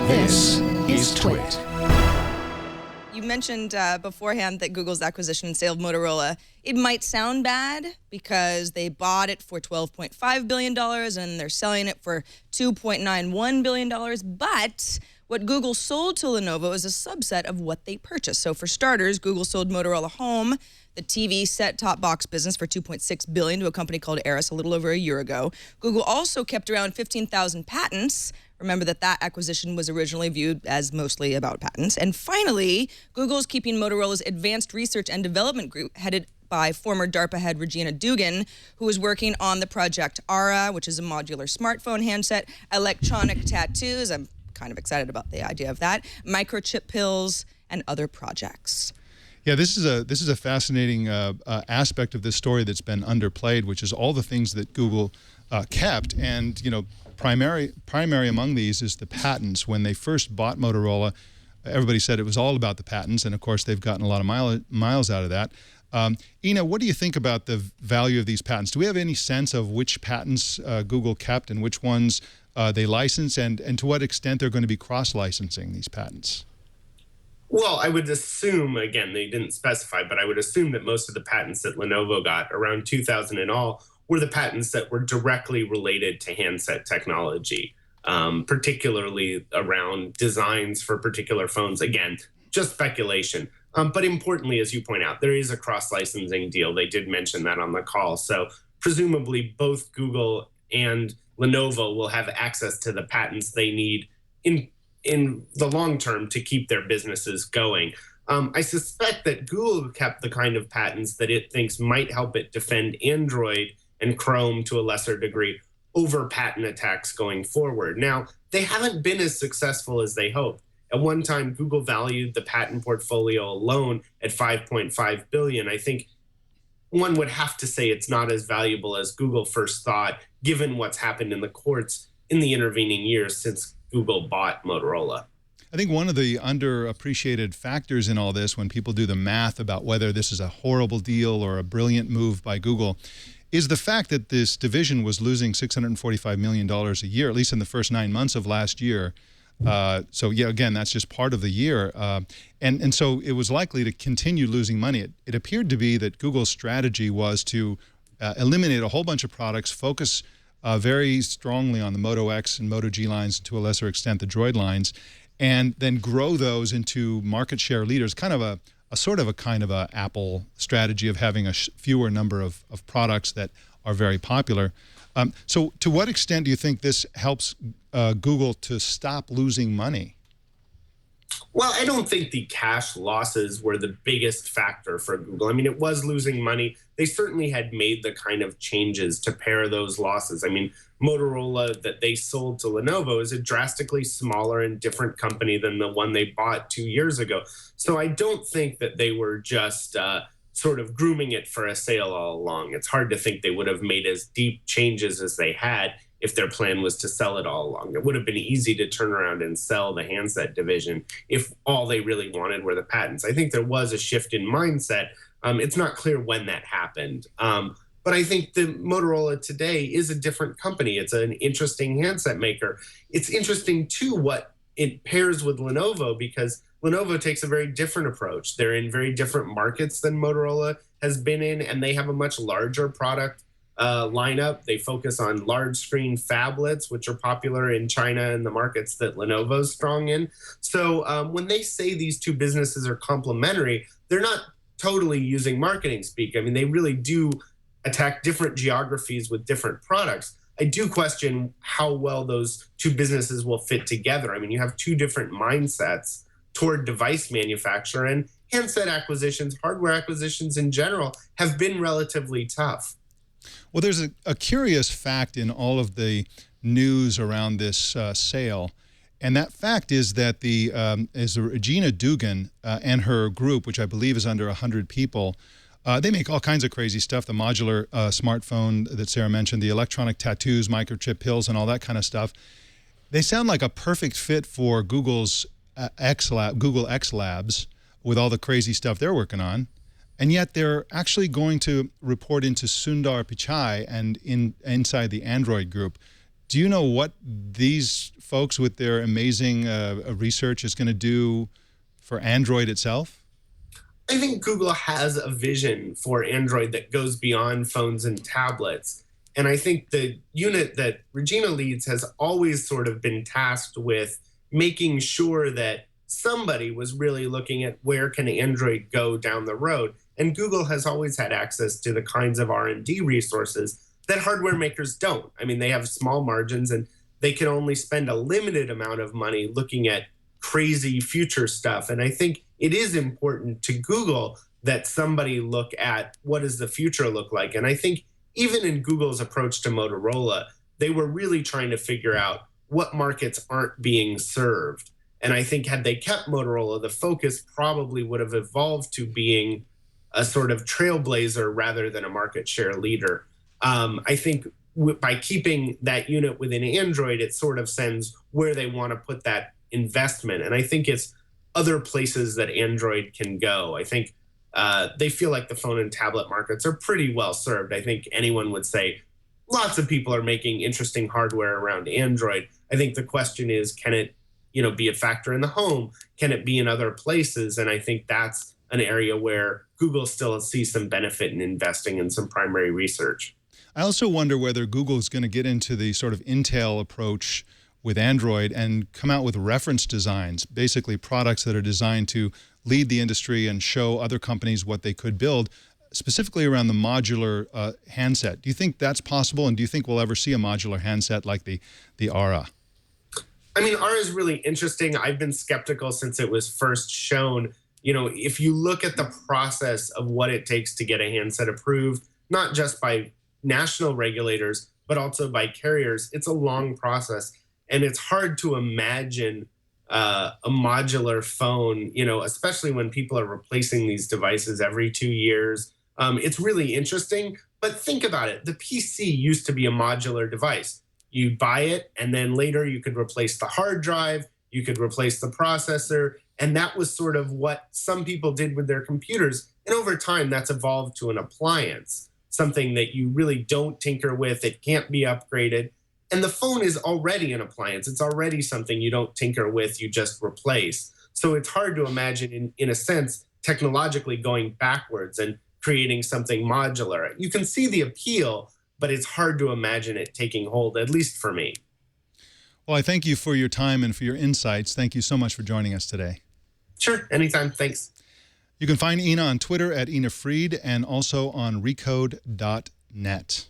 This is Twit. You mentioned beforehand that Google's acquisition and sale of Motorola, it might sound bad because they bought it for $12.5 billion and they're selling it for $2.91 billion. But what Google sold to Lenovo is a subset of what they purchased. So for starters, Google sold Motorola Home, the TV set-top box business, for $2.6 billion to a company called Aris a little over a year ago. Google also kept around 15,000 patents. Remember that acquisition was originally viewed as mostly about patents. And finally, Google is keeping Motorola's Advanced Research and Development Group, headed by former DARPA head Regina Dugan, who is working on the Project Ara, which is a modular smartphone handset, electronic tattoos. I'm kind of excited about the idea of that, microchip pills, and other projects. Yeah, this is a fascinating aspect of this story that's been underplayed, which is all the things that Google kept. And, you know, primary among these is the patents. When they first bought Motorola, everybody said it was all about the patents, and of course they've gotten a lot of miles out of that. Ina, what do you think about the value of these patents? Do we have any sense of which patents Google kept and which ones they license, and to what extent they're going to be cross-licensing these patents? Well, I would assume, again, they didn't specify, but I would assume that most of the patents that Lenovo got, around 2,000 in all, were the patents that were directly related to handset technology, particularly around designs for particular phones. Again, just speculation. But importantly, as you point out, there is a cross-licensing deal. They did mention that on the call. So presumably both Google and Lenovo will have access to the patents they need in the long term to keep their businesses going. I suspect that Google kept the kind of patents that it thinks might help it defend Android and Chrome to a lesser degree over patent attacks going forward. Now, they haven't been as successful as they hoped. At one time, Google valued the patent portfolio alone at $5.5 billion. I think one would have to say it's not as valuable as Google first thought, given what's happened in the courts in the intervening years since Google bought Motorola. I think one of the underappreciated factors in all this, when people do the math about whether this is a horrible deal or a brilliant move by Google, is the fact that this division was losing $645 million a year, at least in the first 9 months of last year. So, yeah, again, that's just part of the year. And so it was likely to continue losing money. It appeared to be that Google's strategy was to eliminate a whole bunch of products, focus very strongly on the Moto X and Moto G lines, to a lesser extent the Droid lines, and then grow those into market share leaders, kind of a Apple strategy of having a fewer number of products that are very popular. So to what extent do you think this helps Google to stop losing money? Well, I don't think the cash losses were the biggest factor for Google. I mean, it was losing money. They certainly had made the kind of changes to pare those losses. I mean, Motorola that they sold to Lenovo is a drastically smaller and different company than the one they bought 2 years ago. So I don't think that they were just sort of grooming it for a sale all along. It's hard to think they would have made as deep changes as they had if their plan was to sell it all along. It would have been easy to turn around and sell the handset division if all they really wanted were the patents. I think there was a shift in mindset. It's not clear when that happened. But I think the Motorola today is a different company. It's an interesting handset maker. It's interesting, too, what it pairs with Lenovo, because Lenovo takes a very different approach. They're in very different markets than Motorola has been in, and they have a much larger product lineup. They focus on large screen phablets, which are popular in China and the markets that Lenovo's strong in. So when they say these two businesses are complementary, they're not totally using marketing speak. I mean, they really do attack different geographies with different products. I do question how well those two businesses will fit together. I mean, you have two different mindsets toward device manufacture, and handset acquisitions, hardware acquisitions in general, have been relatively tough. Well, there's a curious fact in all of the news around this sale, and that fact is that Regina Dugan and her group, which I believe is under 100 people, they make all kinds of crazy stuff, the modular smartphone that Sarah mentioned, the electronic tattoos, microchip pills, and all that kind of stuff. They sound like a perfect fit for Google's Google X Labs with all the crazy stuff they're working on. And yet they're actually going to report into Sundar Pichai and inside the Android group. Do you know what these folks with their amazing research is going to do for Android itself? I think Google has a vision for Android that goes beyond phones and tablets. And I think the unit that Regina leads has always sort of been tasked with making sure that somebody was really looking at where can Android go down the road. And Google has always had access to the kinds of R&D resources that hardware makers don't. I mean, they have small margins and they can only spend a limited amount of money looking at crazy future stuff. And I think it is important to Google that somebody look at what does the future look like. And I think even in Google's approach to Motorola, they were really trying to figure out what markets aren't being served. And I think had they kept Motorola, the focus probably would have evolved to being a sort of trailblazer rather than a market share leader. I think by keeping that unit within Android, it sort of sends where they want to put that investment. And I think it's other places that Android can go. I think they feel like the phone and tablet markets are pretty well served. I think anyone would say lots of people are making interesting hardware around Android. I think the question is, can it, be a factor in the home? Can it be in other places? And I think that's an area where Google still sees some benefit in investing in some primary research. I also wonder whether Google is going to get into the sort of Intel approach with Android and come out with reference designs, basically products that are designed to lead the industry and show other companies what they could build, specifically around the modular handset. Do you think that's possible, and do you think we'll ever see a modular handset like the Aura? I mean, Aura is really interesting. I've been skeptical since it was first shown. If you look at the process of what it takes to get a handset approved, not just by national regulators, but also by carriers, it's a long process. And it's hard to imagine a modular phone, especially when people are replacing these devices every 2 years. It's really interesting, but think about it. The PC used to be a modular device. You buy it, and then later you could replace the hard drive, you could replace the processor, and that was sort of what some people did with their computers. And over time, that's evolved to an appliance, something that you really don't tinker with. It can't be upgraded. And the phone is already an appliance. It's already something you don't tinker with, you just replace. So it's hard to imagine, in a sense, technologically going backwards and creating something modular. You can see the appeal, but it's hard to imagine it taking hold, at least for me. Well, I thank you for your time and for your insights. Thank you so much for joining us today. Sure, anytime. Thanks. You can find Ina on Twitter at Ina Fried and also on recode.net.